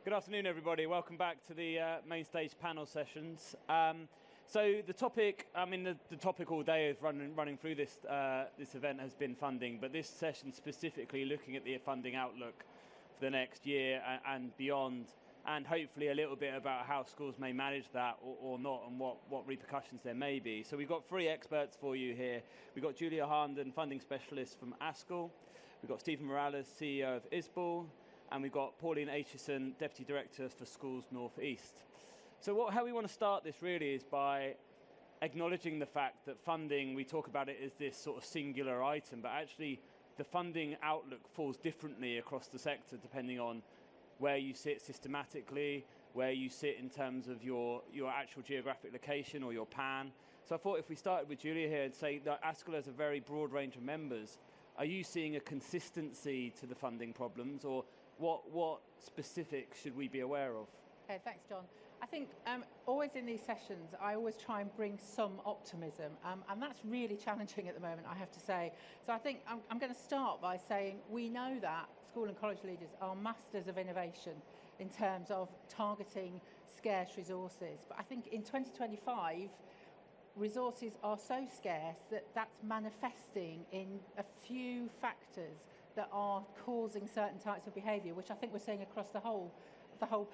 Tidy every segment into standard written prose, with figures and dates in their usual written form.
Good afternoon, everybody. Welcome back to the main stage panel sessions. So the topic, the topic all day is running through this event has been funding, but this session specifically looking at the funding outlook for the next year and beyond, and hopefully a little bit about how schools may manage that or not, and what repercussions there may be. So we've got three experts for you here. We've got Julia Harnden, funding specialist from ASCL. We've got Stephen Morales, CEO of ISBL. And we've got Pauline Aitchison, Deputy Director for Schools North East. So how we want to start this really is by acknowledging the fact that funding, we talk about it as this sort of singular item, but actually the funding outlook falls differently across the sector depending on where you sit systematically, where you sit in terms of your actual geographic location or your PAN. So I thought if we started with Julia here and say that ASCL has a very broad range of members, are you seeing a consistency to the funding problems, or what specifics should we be aware of? Okay, thanks, John. I think always in these sessions, I always try and bring some optimism, and that's really challenging at the moment, I have to say. So I think I'm going to start by saying we know that school and college leaders are masters of innovation in terms of targeting scarce resources. But I think in 2025, resources are so scarce that that's manifesting in a few factors that are causing certain types of behaviour, which I think we're seeing across the whole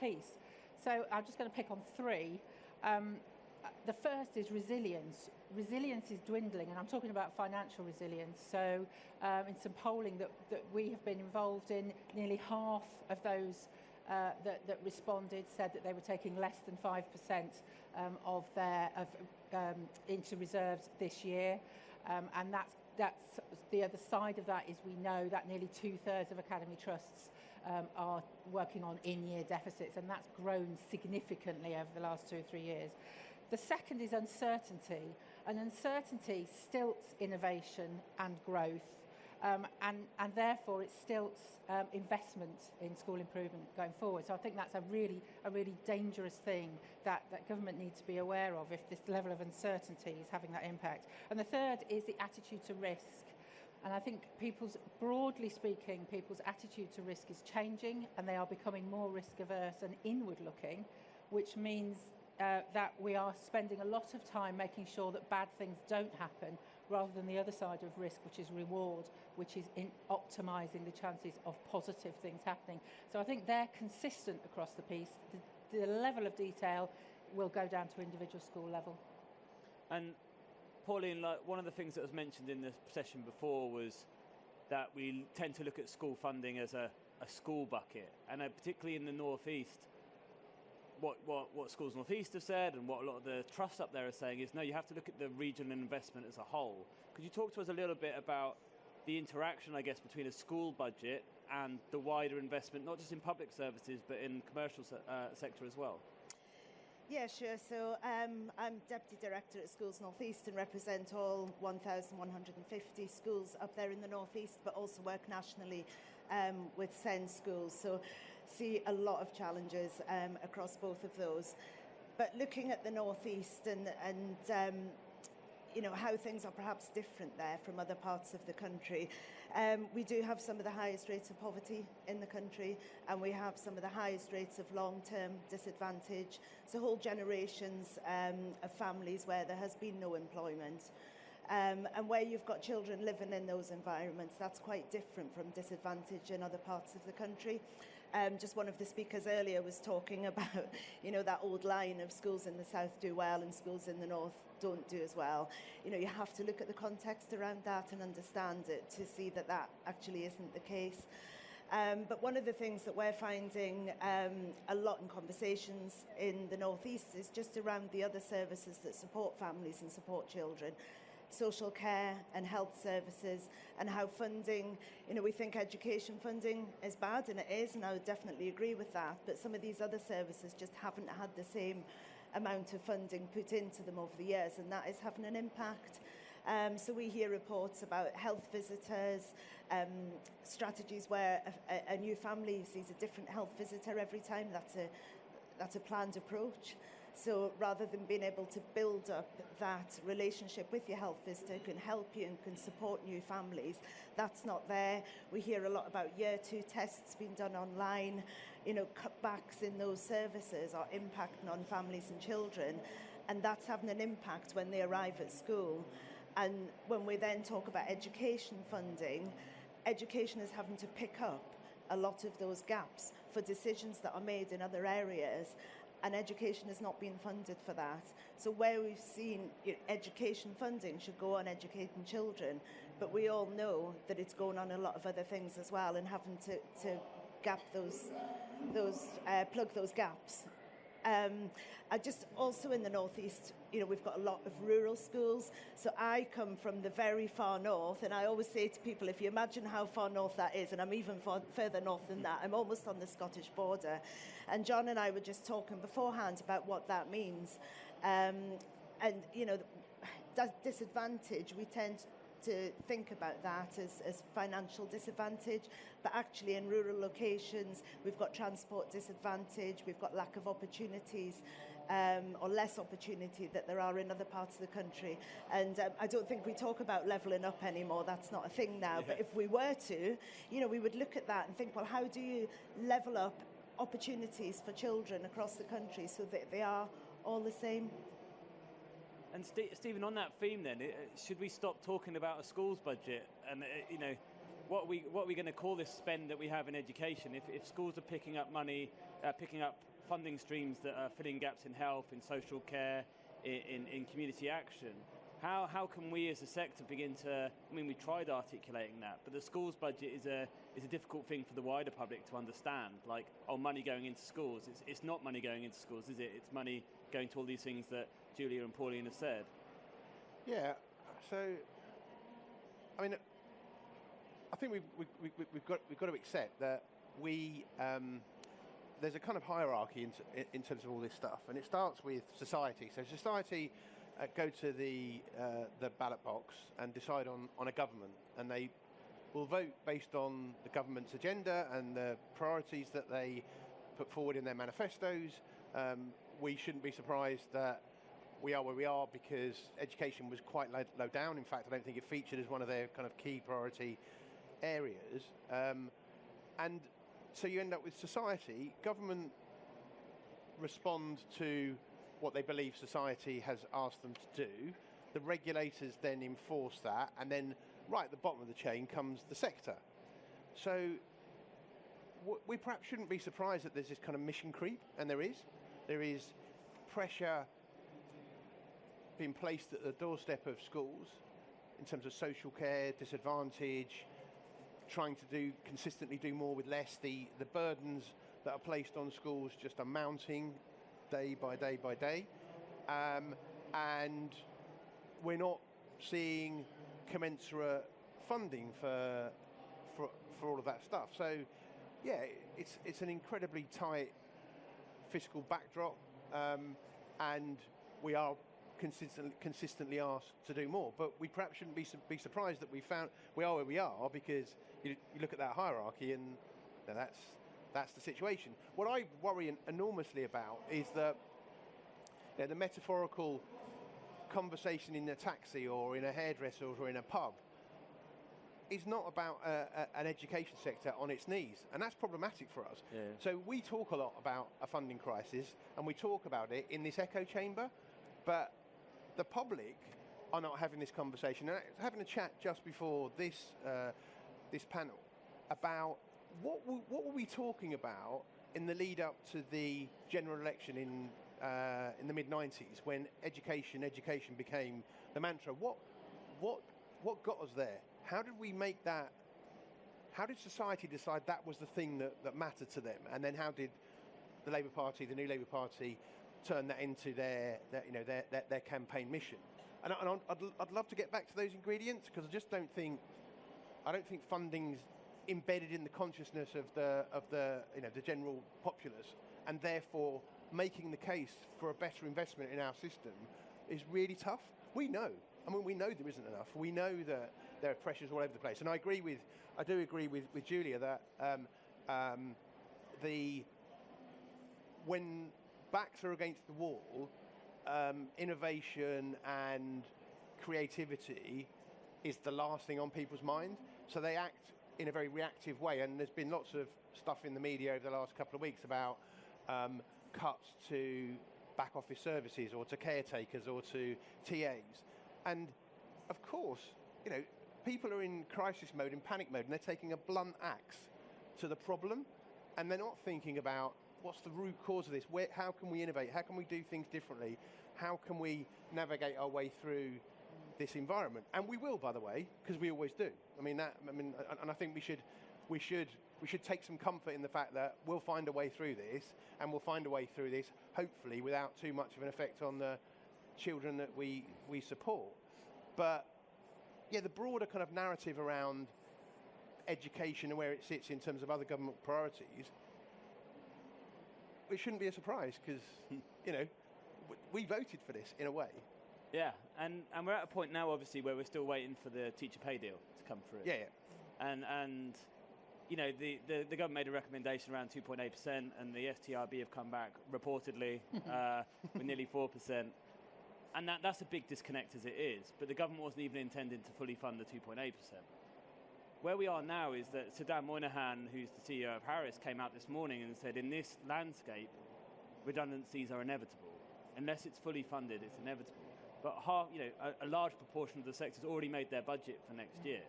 piece. So I'm just going to pick on three. The first is resilience. Resilience is dwindling, and I'm talking about financial resilience. So in some polling that we have been involved in, nearly half of those that responded said that they were taking less than 5% into reserves this year, and that's the other side of that is we know that nearly 2/3 of Academy trusts are working on in-year deficits, and that's grown significantly over the last 2 or 3 years. The second is uncertainty, and uncertainty stilts innovation and growth, and therefore it stilts investment in school improvement going forward. So I think that's a really dangerous thing that government needs to be aware of if this level of uncertainty is having that impact. And the third is the attitude to risk. And I think broadly speaking, people's attitude to risk is changing, and they are becoming more risk averse and inward looking, which means that we are spending a lot of time making sure that bad things don't happen, rather than the other side of risk, which is reward, which is in optimising the chances of positive things happening. So I think they're consistent across the piece. The level of detail will go down to individual school level. And Pauline, one of the things that was mentioned in the session before was that we tend to look at school funding as a school bucket, and particularly in the North East, what Schools North East have said and what a lot of the trusts up there are saying is, no, you have to look at the regional investment as a whole. Could you talk to us a little bit about the interaction, I guess, between a school budget and the wider investment, not just in public services, but in commercial sector as well? Yeah, sure. So I'm Deputy Director at Schools North East and represent all 1,150 schools up there in the North East, but also work nationally with SEND schools. So see a lot of challenges across both of those. But looking at the North East and how things are perhaps different there from other parts of the country. We do have some of the highest rates of poverty in the country, and we have some of the highest rates of long-term disadvantage. So whole generations of families where there has been no employment. And where you've got children living in those environments, that's quite different from disadvantage in other parts of the country. Just one of the speakers earlier was talking about, that old line of schools in the south do well and schools in the north don't do as well. You have to look at the context around that and understand it to see that actually isn't the case. But one of the things that we're finding a lot in conversations in the North East is just around the other services that support families and support children. Social care and health services, and how funding, we think education funding is bad, and it is, and I would definitely agree with that, but some of these other services just haven't had the same amount of funding put into them over the years, and that is having an impact. So we hear reports about health visitors, strategies where a new family sees a different health visitor every time. That's a planned approach. So rather than being able to build up that relationship with your health visitor who can help you and can support new families, that's not there. We hear a lot about year 2 tests being done online. You know, cutbacks in those services are impacting on families and children, and that's having an impact when they arrive at school. And when we then talk about education funding, education is having to pick up a lot of those gaps for decisions that are made in other areas, and education is not being funded for that. So where we've seen education funding should go on educating children, but we all know that it's going on a lot of other things as well, and having to gap plug those gaps. I just also in the northeast, you know, we've got a lot of rural schools. So I come from the very far north, and I always say to people, if you imagine how far north that is, and I'm even further north than that, I'm almost on the Scottish border. And John and I were just talking beforehand about what that means. And, you know, disadvantage, we tend to think about that as financial disadvantage, but actually in rural locations we've got transport disadvantage, we've got lack of opportunities, or less opportunity that there are in other parts of the country. And I don't think we talk about levelling up anymore, that's not a thing now. Yeah. But if we were to, you know, we would look at that and think, well, how do you level up opportunities for children across the country so that they are all the same? And Stephen, on that theme then, should we stop talking about a schools budget? And, you know, what are we going to call this spend that we have in education? If schools are picking up money, picking up funding streams that are filling gaps in health, in social care, in community action, how can we as a sector begin to, I mean, we tried articulating that, but the schools budget is a difficult thing for the wider public to understand. Like, oh, money going into schools. It's not money going into schools, is it? It's money going to all these things that Julia and Pauline have said. Yeah, so, I mean, I think we've got to accept that there's a kind of hierarchy in terms of all this stuff, and it starts with society. So society go to the ballot box and decide on a government, and they will vote based on the government's agenda and the priorities that they put forward in their manifestos. We shouldn't be surprised that we are where we are because education was quite low down. In fact, I don't think it featured as one of their kind of key priority areas. And so you end up with society. Government respond to what they believe society has asked them to do. The regulators then enforce that, and then right at the bottom of the chain comes the sector. So we perhaps shouldn't be surprised that there's this kind of mission creep, and there is pressure being placed at the doorstep of schools in terms of social care, disadvantage, trying to consistently do more with less. The burdens that are placed on schools just are mounting day by day by day, and we're not seeing commensurate funding for all of that stuff. So yeah, it's an incredibly tight fiscal backdrop, and we are consistently asked to do more. But we perhaps shouldn't be surprised that we are where we are, because you look at that hierarchy and that's the situation. What I worry enormously about is that the metaphorical conversation in a taxi or in a hairdresser or in a pub is not about an education sector on its knees, and that's problematic for us. Yeah. So we talk a lot about a funding crisis, and we talk about it in this echo chamber, but the public are not having this conversation. And having a chat just before this panel about what were we talking about in the lead up to the general election in the mid-90s, when education became the mantra. What got us there? How did we make that? How did society decide that was the thing that mattered to them? And then how did the Labour Party, the new Labour Party, turn that into their campaign mission? And I'd love to get back to those ingredients, because I just don't think funding's embedded in the consciousness of the general populace, and therefore making the case for a better investment in our system is really tough. We know there isn't enough. We know that there are pressures all over the place, and I do agree with Julia that when backs are against the wall, innovation and creativity is the last thing on people's mind. So they act in a very reactive way, and there's been lots of stuff in the media over the last couple of weeks about cuts to back office services or to caretakers or to TAs. And of course, you know, people are in crisis mode, in panic mode, and they're taking a blunt axe to the problem, and they're not thinking about what's the root cause of this, how can we innovate, how can we do things differently, how can we navigate our way through this environment. And we will, by the way, because we always do. And I think we should take some comfort in the fact that we'll find a way through this, and we'll find a way through this, hopefully, without too much of an effect on the children that we support. But yeah, the broader kind of narrative around education and where it sits in terms of other government priorities, it shouldn't be a surprise because, you know, we voted for this in a way. Yeah, and we're at a point now, obviously, where we're still waiting for the teacher pay deal to come through. Yeah. And you know, the government made a recommendation around 2.8%, and the STRB have come back, reportedly, with nearly 4%. And that's a big disconnect as it is, but the government wasn't even intending to fully fund the 2.8%. Where we are now is that Sadan Moynihan, who's the CEO of Harris, came out this morning and said, in this landscape, redundancies are inevitable. Unless it's fully funded, it's inevitable. But a large proportion of the sector's already made their budget for next year.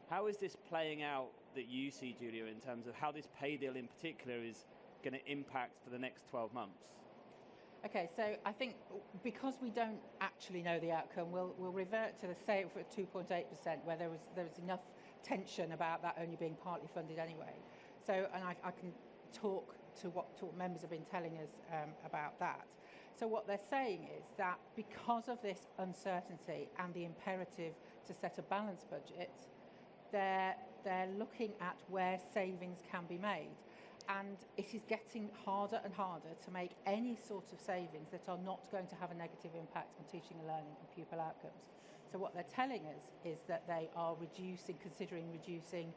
How is this playing out that you see, Julia, in terms of how this pay deal in particular is going to impact for the next 12 months? Okay, so I think because we don't actually know the outcome, we'll revert to the say for 2.8%, where there was enough tension about that only being partly funded anyway. So, and I can talk to what members have been telling us about that. So what they're saying is that because of this uncertainty and the imperative to set a balanced budget, they're looking at where savings can be made. And it is getting harder and harder to make any sort of savings that are not going to have a negative impact on teaching and learning and pupil outcomes. So what they're telling us is that they are considering reducing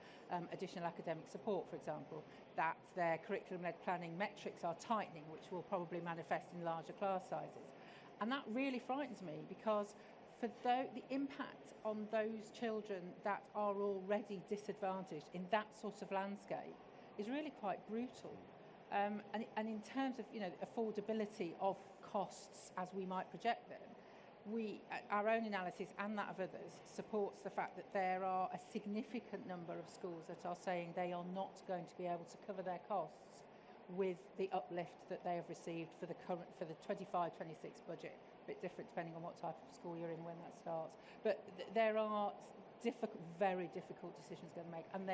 additional academic support, for example, that their curriculum-led planning metrics are tightening, which will probably manifest in larger class sizes. And that really frightens me, because for the impact on those children that are already disadvantaged in that sort of landscape is really quite brutal. And in terms of, you know, affordability of costs as we might project them, our own analysis and that of others supports the fact that there are a significant number of schools that are saying they are not going to be able to cover their costs with the uplift that they have received for the 25-26 budget. A bit different depending on what type of school you're in when that starts. But there are very difficult decisions going to make, and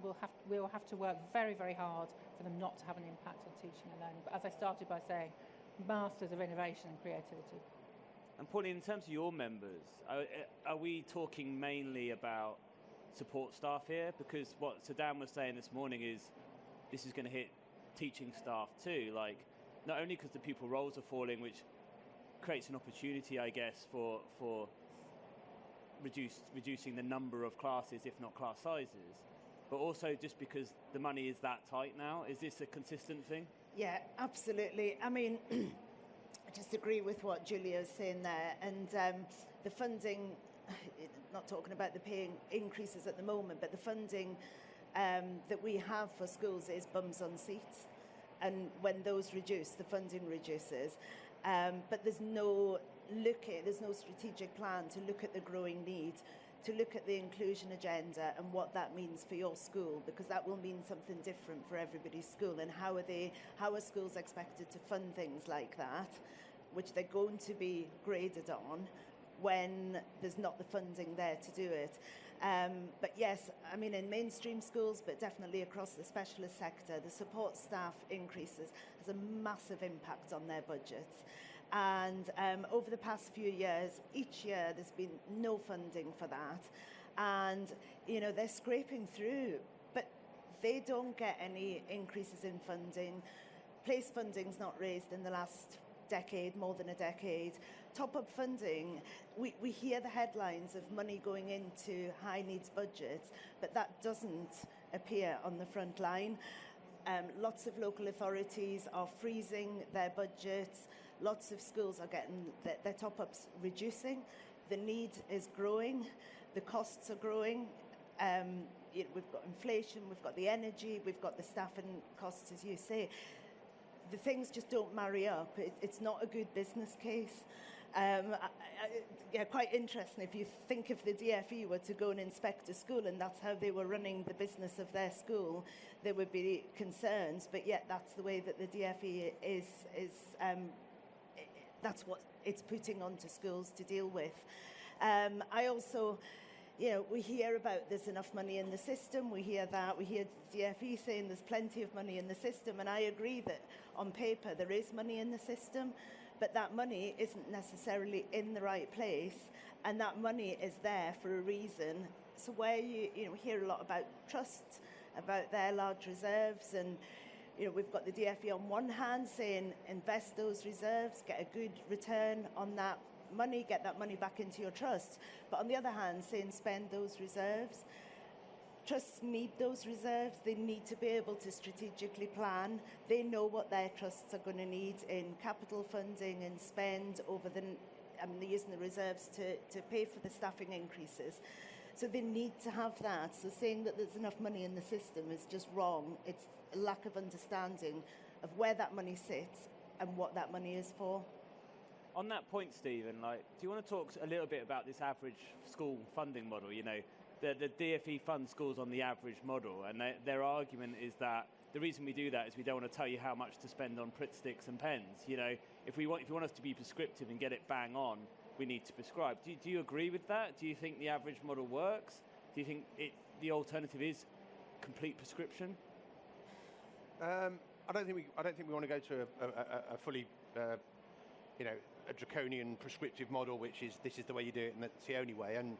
we'll have to work very, very hard for them not to have an impact on teaching and learning. But as I started by saying, masters of innovation and creativity. And Pauline, in terms of your members, are we talking mainly about support staff here? Because what Sadan was saying this morning is this is going to hit teaching staff too. Like, not only because the pupil roles are falling, which creates an opportunity, I guess, for reducing the number of classes, if not class sizes, but also just because the money is that tight now. Is this a consistent thing? Yeah, absolutely. I mean, I just agree with what Julia is saying there. And the funding, not talking about the pay increases at the moment, but the funding that we have for schools is bums on seats. And when those reduce, the funding reduces. But there's no strategic plan to look at the growing need, to look at the inclusion agenda and what that means for your school, because that will mean something different for everybody's school. And how are schools expected to fund things like that, which they're going to be graded on when there's not the funding there to do it. But yes, I mean, in mainstream schools, but definitely across the specialist sector, the support staff increases has a massive impact on their budgets. And over the past few years, each year there's been no funding for that. And, you know, they're scraping through, but they don't get any increases in funding. Place funding's not raised in the last decade, more than a decade. Top-up funding, we hear the headlines of money going into high needs budgets, but that doesn't appear on the front line. Lots of local authorities are freezing their budgets. Lots of schools are getting their top-ups reducing. The need is growing. The costs are growing. We've got inflation, we've got the energy, we've got the staffing costs, as you say. The things just don't marry up. It's not a good business case. Quite interesting if you think if the DFE were to go and inspect a school and that's how they were running the business of their school, there would be concerns, but yet that's the way that the DFE is that's what it's putting onto schools to deal with. I also, we hear about there's enough money in the system. We hear that. We hear the DFE saying there's plenty of money in the system. And I agree that on paper there is money in the system, but that money isn't necessarily in the right place. And that money is there for a reason. So where we hear a lot about trusts, about their large reserves, and we've got the DFE on one hand saying invest those reserves, get a good return on that money, get that money back into your trust. But on the other hand, saying spend those reserves. Trusts need those reserves. They need to be able to strategically plan. They know what their trusts are going to need in capital funding and spend over they're using the reserves to pay for the staffing increases. So they need to have that. So saying that there's enough money in the system is just wrong. It's a lack of understanding of where that money sits and what that money is for. On that point, Stephen, do you want to talk a little bit about this average school funding model? The DFE funds schools on the average model, and their argument is that the reason we do that is we don't want to tell you how much to spend on Pritt sticks and pens. If you want us to be prescriptive and get it bang on, we need to prescribe. Do you agree with that? Do you think the average model works? Do you think the alternative is complete prescription? I don't think we want to go to a fully, a draconian prescriptive model, which is this is the way you do it and that's the only way. And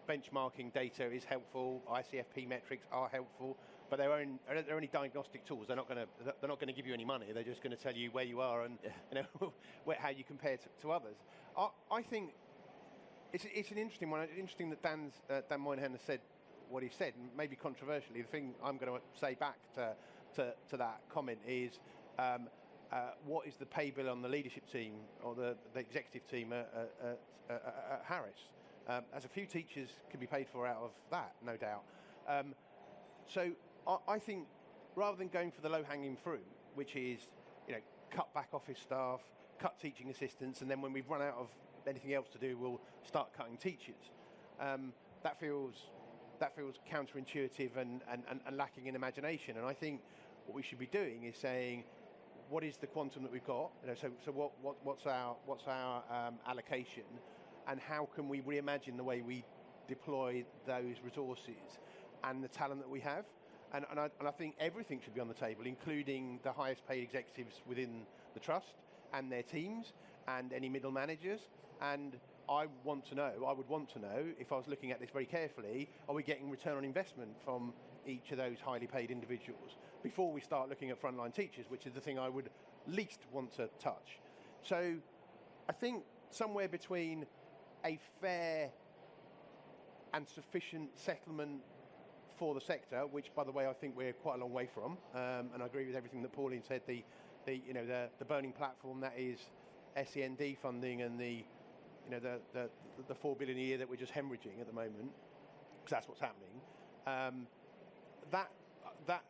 benchmarking data is helpful. ICFP metrics are helpful, but they're only diagnostic tools. They're not going to give you any money. They're just going to tell you where you are and how you compare to others. I think it's an interesting one. It's interesting that Dan Moynihan has said what he said, and maybe controversially. The thing I'm going to say back to that comment is, what is the pay bill on the leadership team or the executive team at Harris? As a few teachers can be paid for out of that, no doubt. So I think rather than going for the low-hanging fruit, which is cut back office staff, cut teaching assistants, and then when we've run out of anything else to do, we'll start cutting teachers. That feels counterintuitive and lacking in imagination. And I think what we should be doing is saying, what is the quantum that we've got? So what's our allocation? And how can we reimagine the way we deploy those resources and the talent that we have? And I think everything should be on the table, including the highest paid executives within the trust and their teams and any middle managers. And I would want to know, if I was looking at this very carefully, are we getting return on investment from each of those highly paid individuals before we start looking at frontline teachers, which is the thing I would least want to touch. So I think somewhere between a fair and sufficient settlement for the sector, which, by the way, I think we're quite a long way from, and I agree with everything that Pauline said. The burning platform that is SEND funding and the 4 billion a year that we're just hemorrhaging at the moment, because that's what's happening. That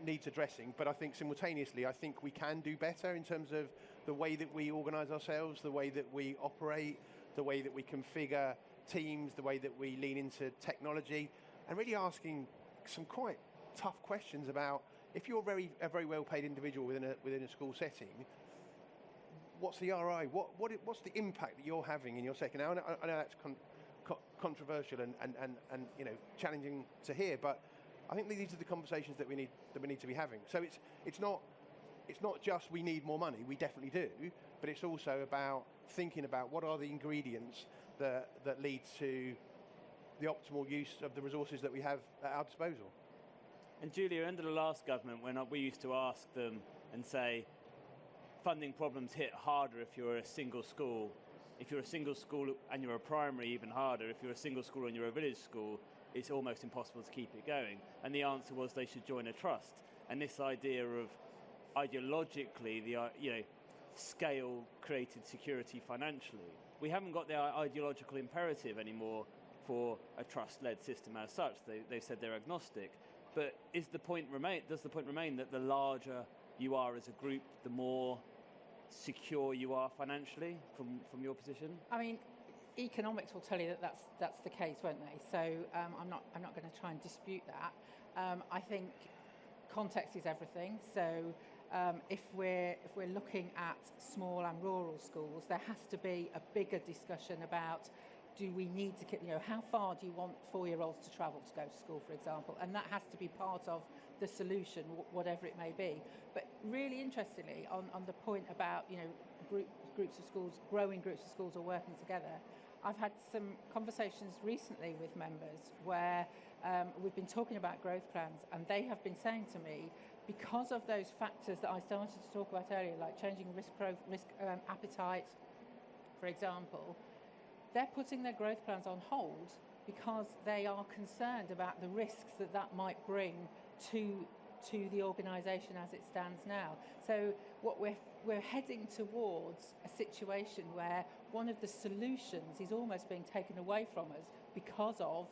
needs addressing, but I think simultaneously, I think we can do better in terms of the way that we organise ourselves, the way that we operate, the way that we configure teams, the way that we lean into technology, and really asking some quite tough questions about if you're a very well-paid individual within a school setting, what's the ROI? What's the impact that you're having in your sector? Now, I know that's controversial and challenging to hear, but I think these are the conversations that we need to be having. So it's not just we need more money. We definitely do, but it's also about thinking about what are the ingredients that lead to the optimal use of the resources that we have at our disposal. And Julia, under the last government, when we used to ask them and say, funding problems hit harder if you're a single school. If you're a single school and you're a primary, even harder. If you're a single school and you're a village school, it's almost impossible to keep it going. And the answer was they should join a trust. and this idea of ideologically the scale created security financially. We haven't got the ideological imperative anymore for a trust-led system as such. They've said they're agnostic, but does the point remain that the larger you are as a group, the more secure you are financially from your position? I mean, economics will tell you that that's the case, won't they? So I'm not going to try and dispute that. I think context is everything. So if we're looking at small and rural schools, there has to be a bigger discussion about, do we need to, how far do you want 4-year-olds to travel to go to school, for example? And that has to be part of the solution, whatever it may be. But really interestingly, on the point about, groups of schools, growing groups of schools are working together, I've had some conversations recently with members where we've been talking about growth plans, and they have been saying to me, because of those factors that I started to talk about earlier, like changing risk appetite, for example, they're putting their growth plans on hold because they are concerned about the risks that might bring to the organisation as it stands now. So what we're heading towards a situation where one of the solutions is almost being taken away from us because of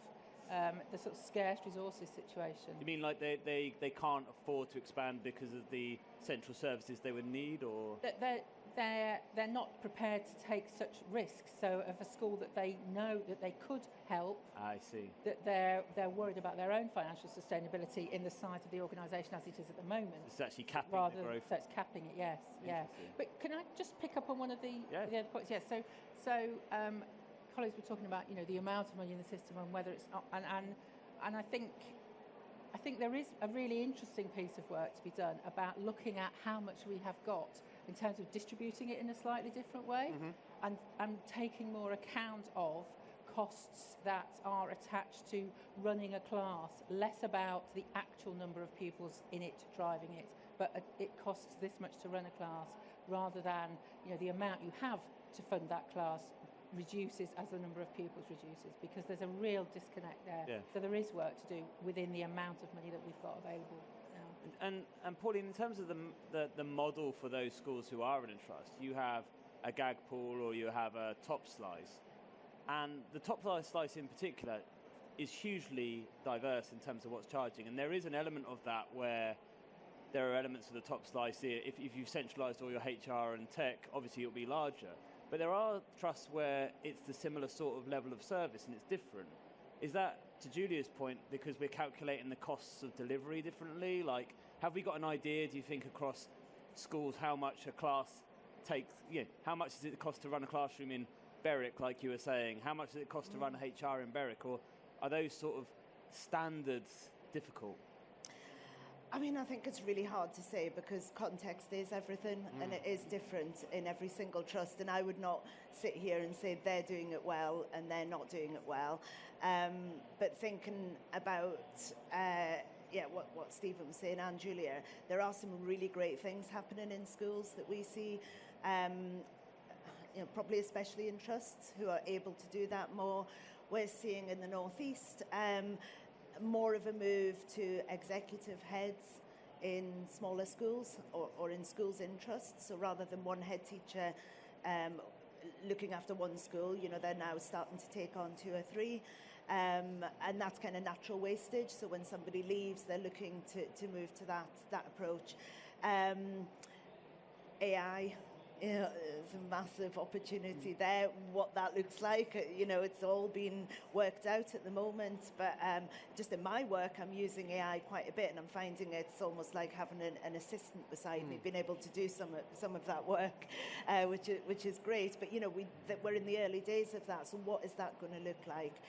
the sort of scarce resources situation. You mean like they can't afford to expand because of the central services they would need, or they're not prepared to take such risks. So of a school that they know that they could help, I see, that they're worried about their own financial sustainability in the size of the organisation as it is at the moment. It's actually capping the growth. So it's capping it, yes, yeah. But can I just pick up on one of the other points? Yes. So colleagues were talking about the amount of money in the system and whether it's not, and I think there is a really interesting piece of work to be done about looking at how much we have got in terms of distributing it in a slightly different way, and taking more account of costs that are attached to running a class, less about the actual number of pupils in it driving it, but it costs this much to run a class, rather than the amount you have to fund that class reduces as the number of pupils reduces, because there's a real disconnect there. Yeah. So there is work to do within the amount of money that we've got available now. And Pauline, in terms of the model for those schools who are in a trust, you have a gag pool or you have a top slice, and the top slice in particular is hugely diverse in terms of what's charging, and there is an element of that where there are elements of the top slice here. If you've centralised all your HR and tech, obviously it'll be larger. But there are trusts where it's the similar sort of level of service and it's different. Is that, to Julia's point, because we're calculating the costs of delivery differently? Like, have we got an idea, do you think, across schools how much a class takes, how much does it cost to run a classroom in Berwick, like you were saying? How much does it cost to run HR in Berwick? Or are those sort of standards difficult? I mean, I think it's really hard to say because context is everything, and it is different in every single trust. And I would not sit here and say they're doing it well and they're not doing it well. But thinking about what Stephen was saying and Julia, there are some really great things happening in schools that we see, probably especially in trusts who are able to do that more. We're seeing in the Northeast more of a move to executive heads in smaller schools or in schools in trusts. So rather than one head teacher looking after one school, they're now starting to take on 2 or 3. And that's kind of natural wastage. So when somebody leaves, they're looking to move to that approach. AI, there's a massive opportunity there. What that looks like, it's all been worked out at the moment. But just in my work, I'm using AI quite a bit, and I'm finding it's almost like having an assistant beside me, being able to do some of that work, which is great. But we're in the early days of that. So what is that going to look like?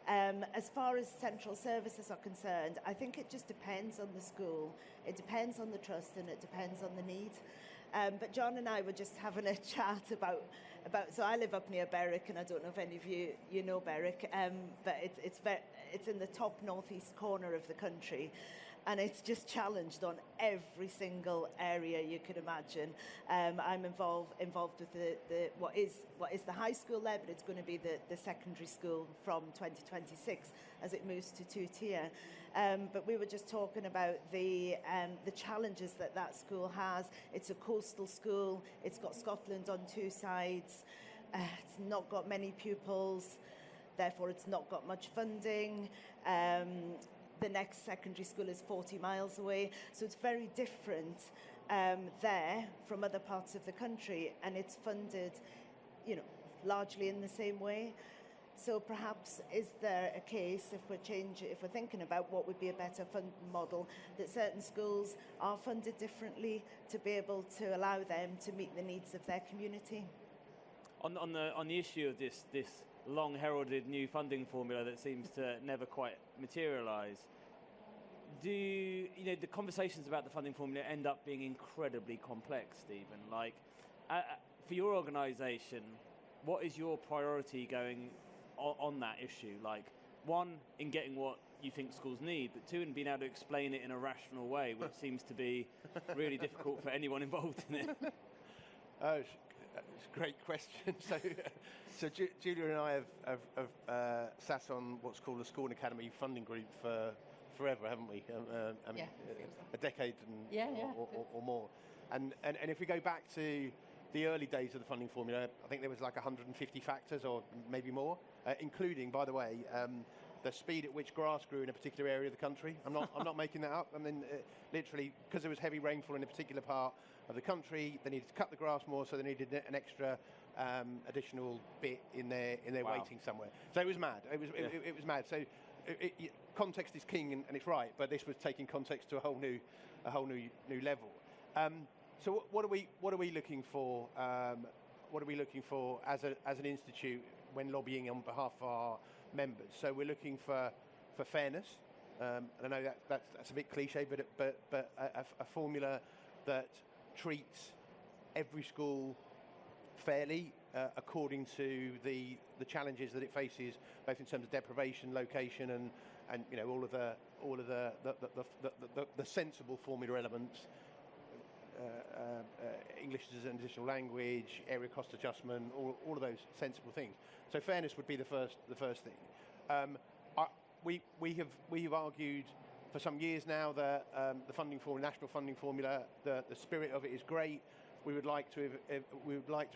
As far as central services are concerned, I think it just depends on the school. It depends on the trust, and it depends on the need. But John and I were just having a chat about. So I live up near Berwick, and I don't know if any of you know Berwick, but it's in the top northeast corner of the country, and it's just challenged on every single area you could imagine. I'm involved with the what is the high school there, but it's going to be the secondary school from 2026 as it moves to two-tier. But we were just talking about the challenges that school has. It's a coastal school. It's got Scotland on two sides. It's not got many pupils. Therefore, it's not got much funding. The next secondary school is 40 miles away. So it's very different there from other parts of the country. And it's funded, largely in the same way. So perhaps is there a case, if we're thinking about what would be a better fund model, that certain schools are funded differently to be able to allow them to meet the needs of their community? On the issue of this long heralded new funding formula that seems to never quite materialise, the conversations about the funding formula end up being incredibly complex, Stephen? Like, for your organisation, what is your priority going on that issue? Like, one, in getting what you think schools need, but two, in being able to explain it in a rational way, which seems to be really difficult for anyone involved in it. It's a great question. So Julia and I have sat on what's called the School and Academy funding group for forever, haven't we? A decade or more. And if we go back to the early days of the funding formula, I think there was like 150 factors or maybe more, including, by the way, the speed at which grass grew in a particular area of the country. I'm not making that up. I mean, literally, because there was heavy rainfall in a particular part of the country, they needed to cut the grass more, so they needed an extra additional bit in their waiting somewhere. So it was mad. It was mad. So context is king, and it's right. But this was taking context to a whole new level. So what are we looking for? What are we looking for as an institute when lobbying on behalf of our members? So we're looking for fairness. I know that's a bit cliche, but a formula that treats every school fairly according to the challenges that it faces, both in terms of deprivation, location, and all of the sensible formula elements. English as an additional language, area cost adjustment, all of those sensible things. So fairness would be the first thing. We have argued for some years now that the national funding formula, the spirit of it is great. We would like to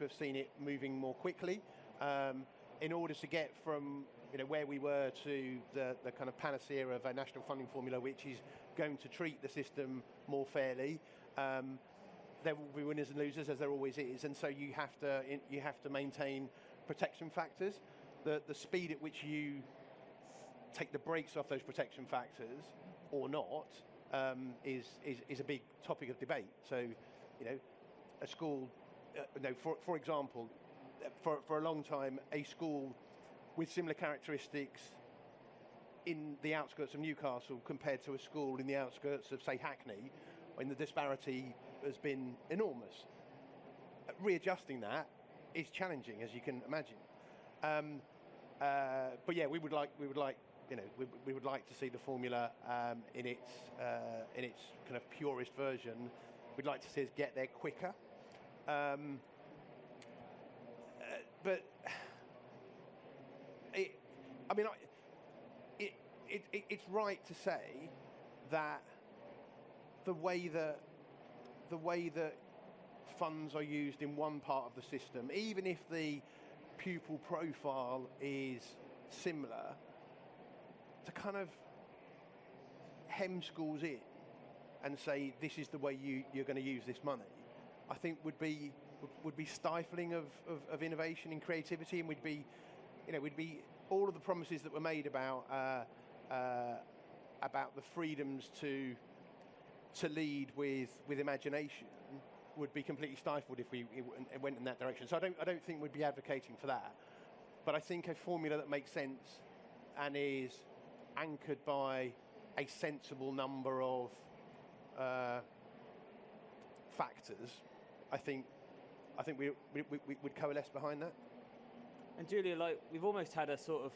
have seen it moving more quickly in order to get from where we were to the kind of panacea of a national funding formula, which is going to treat the system more fairly. There will be winners and losers, as there always is, and so you have to maintain protection factors. The speed at which you take the brakes off those protection factors or not is a big topic of debate. So, a school, for example, for a long time, a school with similar characteristics in the outskirts of Newcastle compared to a school in the outskirts of, say, Hackney, when the disparity has been enormous. Readjusting that is challenging, as you can imagine. But yeah, we would like to see the formula in its kind of purest version. We'd like to see us get there quicker. But it's right to say that the way that funds are used in one part of the system, even if the pupil profile is similar, to kind of hem schools in and say this is the way you're going to use this money, I think would be stifling of innovation and creativity, and we'd be all of the promises that were made about the freedoms to lead with imagination would be completely stifled if we went in that direction. So I don't think we'd be advocating for that. But I think a formula that makes sense and is anchored by a sensible number of factors, I think we would coalesce behind that. And Julia, we've almost had a sort of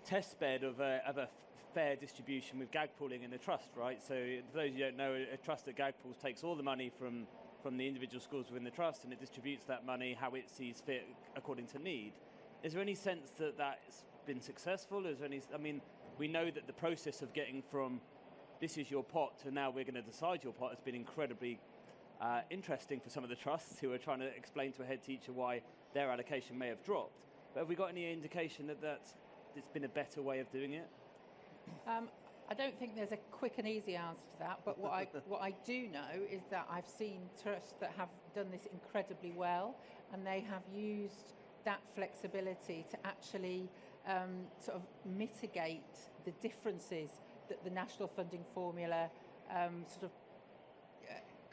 test bed of a fair distribution with gag pooling in a trust, right? So for those who don't know, a trust that gag pools takes all the money from the individual schools within the trust, and it distributes that money how it sees fit according to need. Is there any sense that that's been successful? Is there any? I mean, we know that the process of getting from this is your pot to now we're going to decide your pot has been incredibly interesting for some of the trusts who are trying to explain to a head teacher why their allocation may have dropped. But have we got any indication that it's been a better way of doing it? I don't think there's a quick and easy answer to that, but what I do know is that I've seen trusts that have done this incredibly well, and they have used that flexibility to actually sort of mitigate the differences that the national funding formula sort of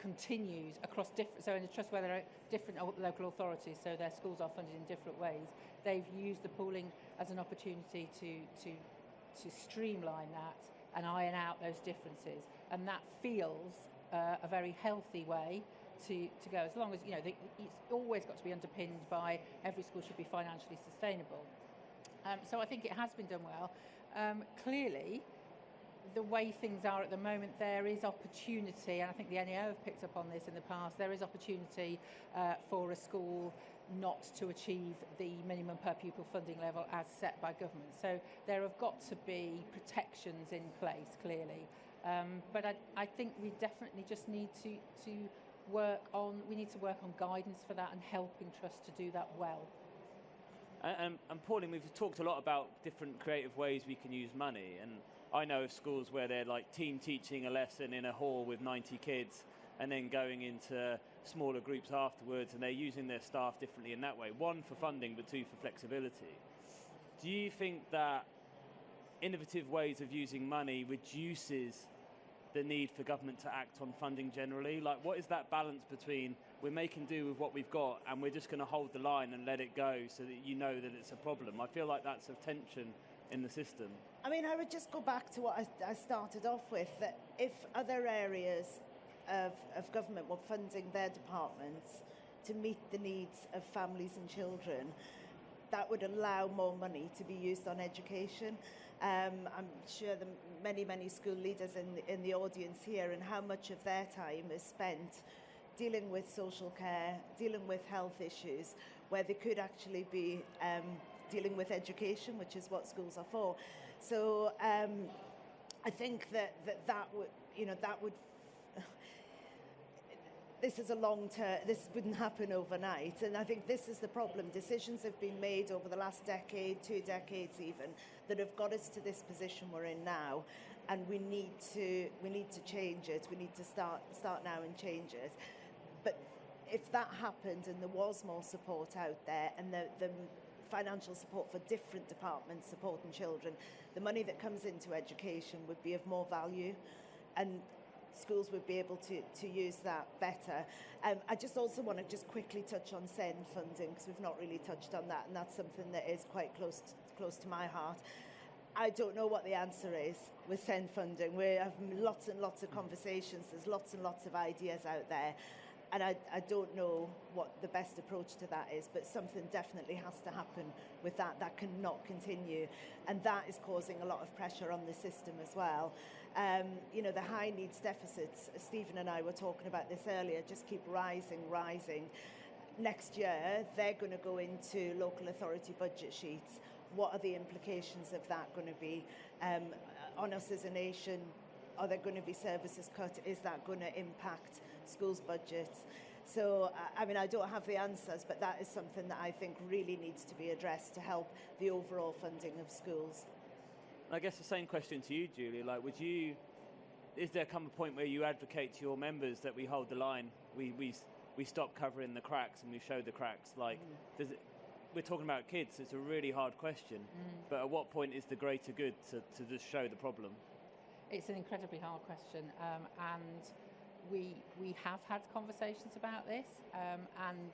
continues across different. So in a trust where there are different local authorities, so their schools are funded in different ways, they've used the pooling as an opportunity to streamline that and iron out those differences, and that feels a very healthy way to go, as long as, you know, it's always got to be underpinned by every school should be financially sustainable. So I think it has been done well. Clearly, the way things are at the moment, there is opportunity, and I think the NEO have picked up on this in the past, there is opportunity for a school not to achieve the minimum per pupil funding level as set by government. So there have got to be protections in place, clearly. But I think we definitely just need to work on guidance for that and helping trusts to do that well. And Pauline, we've talked a lot about different creative ways we can use money, and I know of schools where they're like team teaching a lesson in a hall with 90 kids and then going into smaller groups afterwards, and they're using their staff differently in that way. One, for funding, but two, for flexibility. Do you think that innovative ways of using money reduces the need for government to act on funding generally? Like, what is that balance between we're making do with what we've got and we're just going to hold the line and let it go so that you know that it's a problem? I feel like that's a tension in the system. I mean, I would just go back to what I started off with, that if other areas of government were funding their departments to meet the needs of families and children, that would allow more money to be used on education. I'm sure the many school leaders in the audience here, and how much of their time is spent dealing with social care, dealing with health issues, where they could actually be dealing with education, which is what schools are for. So I think that would this is a long term, this wouldn't happen overnight, and I think this is the problem. Decisions have been made over the last decade, 2 decades even, that have got us to this position we're in now, and we need to change it. We need to start now and change it. But if that happened and there was more support out there, and the financial support for different departments supporting children, the money that comes into education would be of more value, and schools would be able to use that better. I just also want to just quickly touch on SEND funding, because we've not really touched on that, and that's something that is quite close to my heart. I don't know what the answer is with SEND funding. We have lots and lots of conversations. There's lots and lots of ideas out there. And I don't know what the best approach to that is, but something definitely has to happen with that. That cannot continue. And that is causing a lot of pressure on the system as well. The high needs deficits, Stephen and I were talking about this earlier, just keep rising. Next year, they're going to go into local authority budget sheets. What are the implications of that going to be on us as a nation? Are there going to be services cut? Is that going to impact schools' budgets? So, I mean, I don't have the answers, but that is something that I think really needs to be addressed to help the overall funding of schools. I guess the same question to you, Julia. Like, is there come a point where you advocate to your members that we hold the line, we stop covering the cracks and we show the cracks? Like, we're talking about kids. It's a really hard question. But at what point is the greater good to just show the problem? It's an incredibly hard question, and we have had conversations about this, and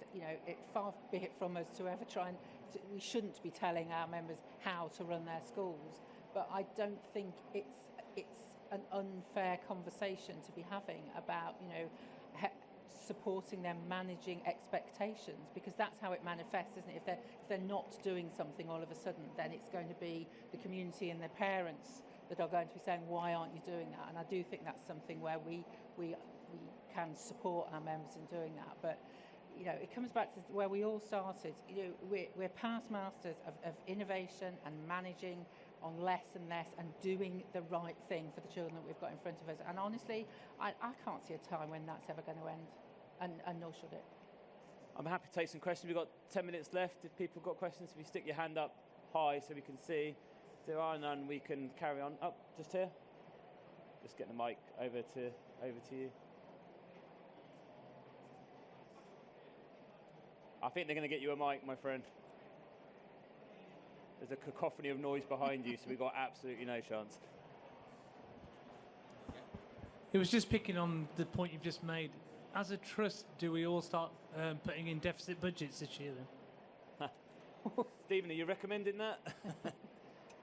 it far be it from us to ever try and we shouldn't be telling our members how to run their schools, but I don't think it's an unfair conversation to be having about supporting them managing expectations, because that's how it manifests, isn't it? If they're not doing something all of a sudden, then it's going to be the community and their parents that are going to be saying, why aren't you doing that? And I do think that's something where we can support our members in doing that. But it comes back to where we all started. We're past masters of innovation and managing on less and less and doing the right thing for the children that we've got in front of us. And honestly, I can't see a time when that's ever going to end, and nor should it. I'm happy to take some questions. We've got 10 minutes left. If people have got questions, if you stick your hand up high so we can see. If there are none, we can carry on. Up, just here. Just get the mic over to you. I think they're going to get you a mic, my friend. There's a cacophony of noise behind you, so we've got absolutely no chance. It was just picking on the point you've just made. As a trust, do we all start putting in deficit budgets this year then? Stephen, are you recommending that?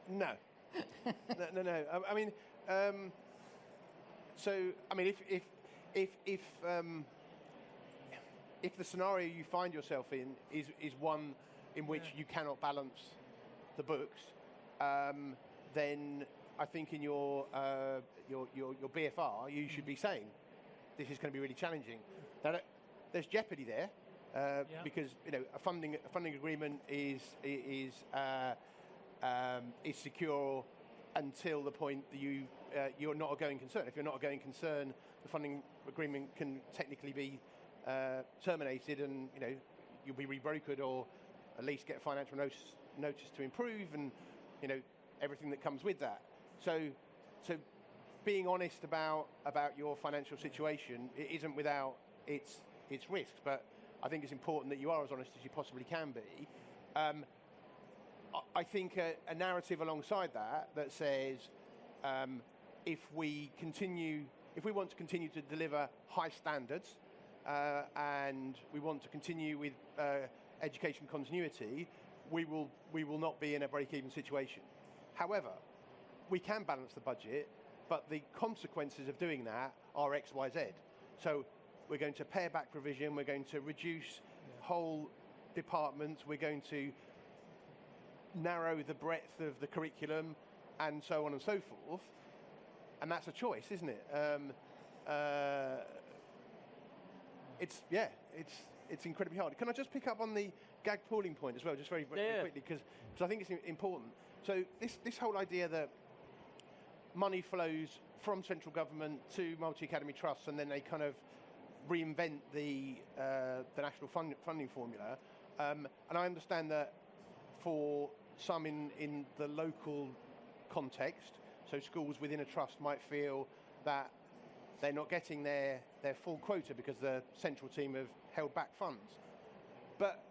No. No. I mean, if the scenario you find yourself in is one in which you cannot balance the books, then I think in your BFR you should be saying this is going to be really challenging. Now, there's jeopardy there because a funding agreement is secure until the point that you're not a going concern. If you're not a going concern, the funding agreement can technically be terminated, and you'll be rebrokered or at least get financial notice to improve, and everything that comes with that. So being honest about your financial situation, it isn't without its risks, but I think it's important that you are as honest as you possibly can be. I think a narrative alongside that says if we want to continue to deliver high standards and we want to continue with education continuity, we will not be in a break-even situation. However, we can balance the budget, but the consequences of doing that are X, Y, Z. So we're going to pare back provision, we're going to reduce whole departments, we're going to narrow the breadth of the curriculum, and so on and so forth. And that's a choice, isn't it? It's incredibly hard. Can I just pick up on the gag pooling point as well, just very quickly, because I think it's important. So this whole idea that money flows from central government to multi-academy trusts, and then they kind of reinvent the national funding formula. And I understand that for some in the local context, so schools within a trust might feel that they're not getting their full quota because the central team have held back funds. But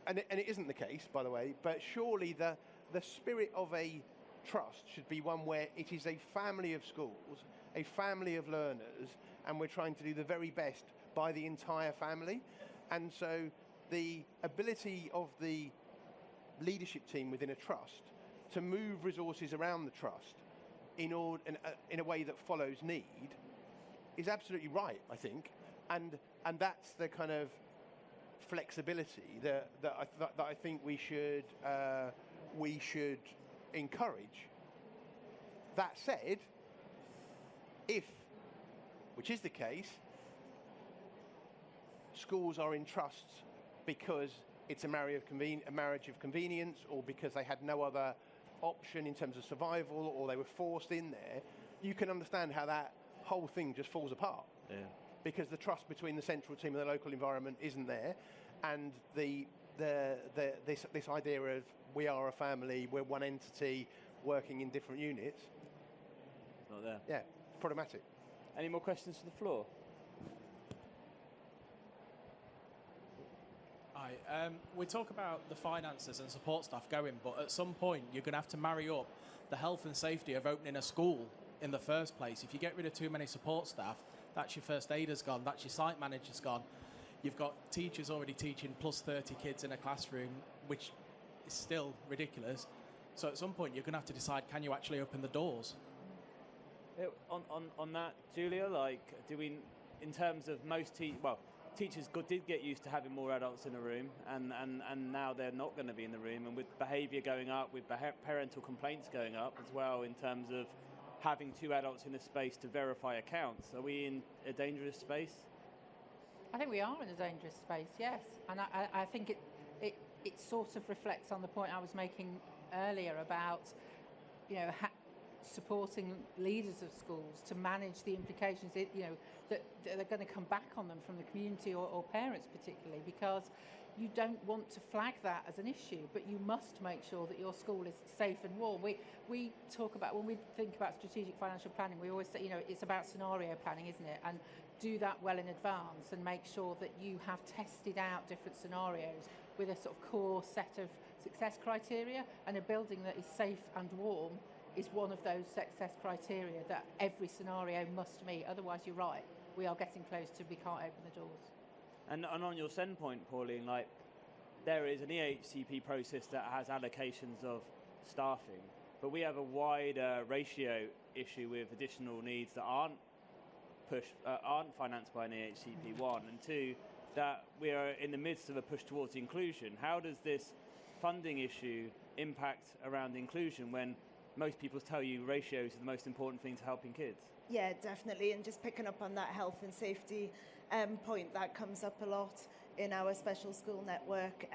and it isn't the case, by the way, but surely the spirit of a trust should be one where it is a family of schools, a family of learners, and we're trying to do the very best by the entire family. And so the ability of the leadership team within a trust to move resources around the trust in a way that follows need is absolutely right, I think, and that's the kind of flexibility that I think we should encourage. That said, which is the case, schools are in trusts because it's a marriage of convenience, or because they had no other option in terms of survival, or they were forced in there, you can understand how that whole thing just falls apart. Yeah. Because the trust between the central team and the local environment isn't there, and this idea of we are a family, we're one entity working in different units. Not there. Yeah, problematic. Any more questions from the floor? Hi. We talk about the finances and support staff going, but at some point you're going to have to marry up the health and safety of opening a school in the first place. If you get rid of too many support staff, that's your first aiders gone, that's your site managers gone. You've got teachers already teaching plus 30 kids in a classroom, which is still ridiculous. So at some point you're going to have to decide, can you actually open the doors? On that, Julia, do we, in terms of most teachers did get used to having more adults in a room, and now they're not going to be in the room. And with behaviour going up, with parental complaints going up as well, in terms of having 2 adults in a space to verify accounts, are we in a dangerous space? I think we are in a dangerous space, yes. And I think it sort of reflects on the point I was making earlier about, supporting leaders of schools to manage the implications, that are going to come back on them from the community or parents particularly, because you don't want to flag that as an issue, but you must make sure that your school is safe and warm. We talk about, when we think about strategic financial planning, we always say, it's about scenario planning, isn't it? And do that well in advance and make sure that you have tested out different scenarios with a sort of core set of success criteria, and a building that is safe and warm is one of those success criteria that every scenario must meet. Otherwise, you're right, we are getting close to we can't open the doors. And on your SEND point, Pauline, there is an EHCP process that has allocations of staffing, but we have a wider ratio issue with additional needs that aren't financed by an EHCP, 1, and 2, that we are in the midst of a push towards inclusion. How does this funding issue impact around inclusion when most people tell you ratios are the most important thing to helping kids? Yeah, definitely. And just picking up on that health and safety point, that comes up a lot in our special school network.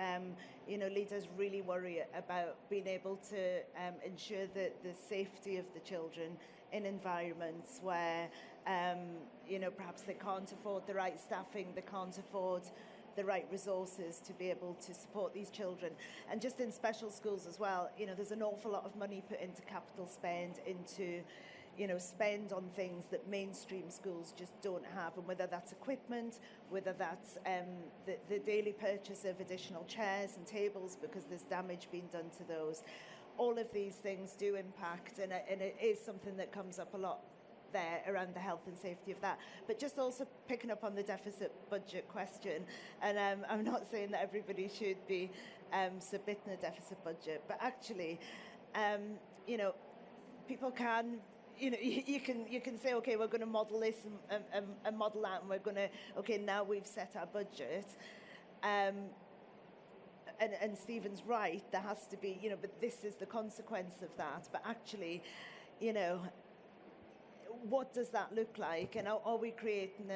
Leaders really worry about being able to ensure that the safety of the children in environments where, perhaps they can't afford the right staffing, they can't afford the right resources to be able to support these children. And just in special schools as well, there's an awful lot of money put into capital spend, into spend on things that mainstream schools just don't have, and whether that's equipment, whether that's the daily purchase of additional chairs and tables because there's damage being done to those. All of these things do impact, and it is something that comes up a lot there around the health and safety of that. But just also picking up on the deficit budget question, and I'm not saying that everybody should be submitting a deficit budget, but actually, people can, you can say, okay, we're going to model this and model that, and we're going to, okay, now we've set our budget. And Stephen's right, there has to be, but this is the consequence of that. But actually, what does that look like? And are we creating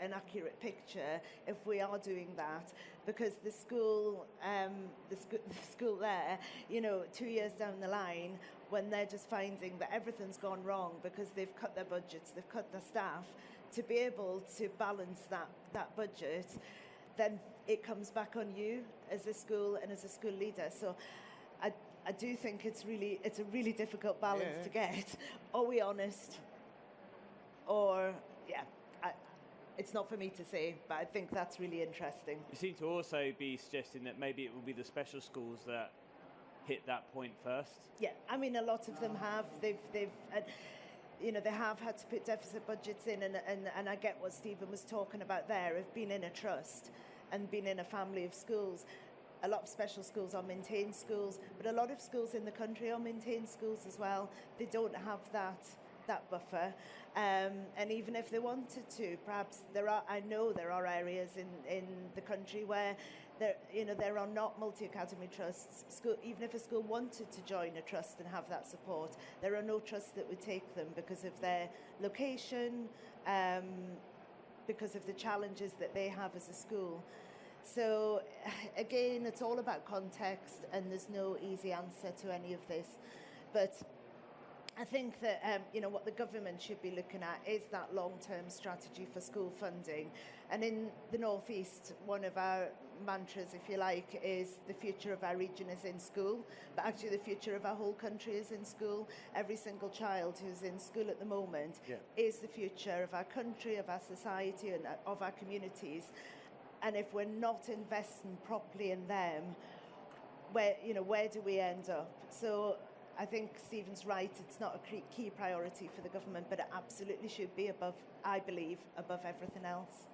an accurate picture if we are doing that? Because the school there, 2 years down the line, when they're just finding that everything's gone wrong because they've cut their budgets, they've cut their staff, to be able to balance that budget, then it comes back on you as a school and as a school leader. So I do think it's a really difficult balance to get. Are we honest? Or, it's not for me to say, but I think that's really interesting. You seem to also be suggesting that maybe it will be the special schools that hit that point first. Yeah, I mean, a lot of them have. They have had to put deficit budgets in, and I get what Stephen was talking about there, of being in a trust and being in a family of schools. A lot of special schools are maintained schools, but a lot of schools in the country are maintained schools as well. They don't have that buffer, and even if they wanted to, perhaps I know there are areas in the country where there are not multi-academy trusts. Even if a school wanted to join a trust and have that support, there are no trusts that would take them because of their location, because of the challenges that they have as a school. So again, it's all about context, and there's no easy answer to any of this. But I think that what the government should be looking at is that long-term strategy for school funding. And in the North East, one of our mantras, if you like, is the future of our region is in school, but actually the future of our whole country is in school. Every single child who's in school at the moment is the future of our country, of our society, and of our communities. And if we're not investing properly in them, where do we end up? So I think Stephen's right, it's not a key priority for the government, but it absolutely should be above everything else.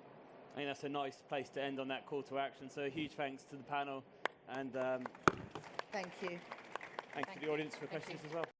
I think that's a nice place to end on that call to action. So a huge thanks to the panel, and thank you. Thanks to the audience for questions as well.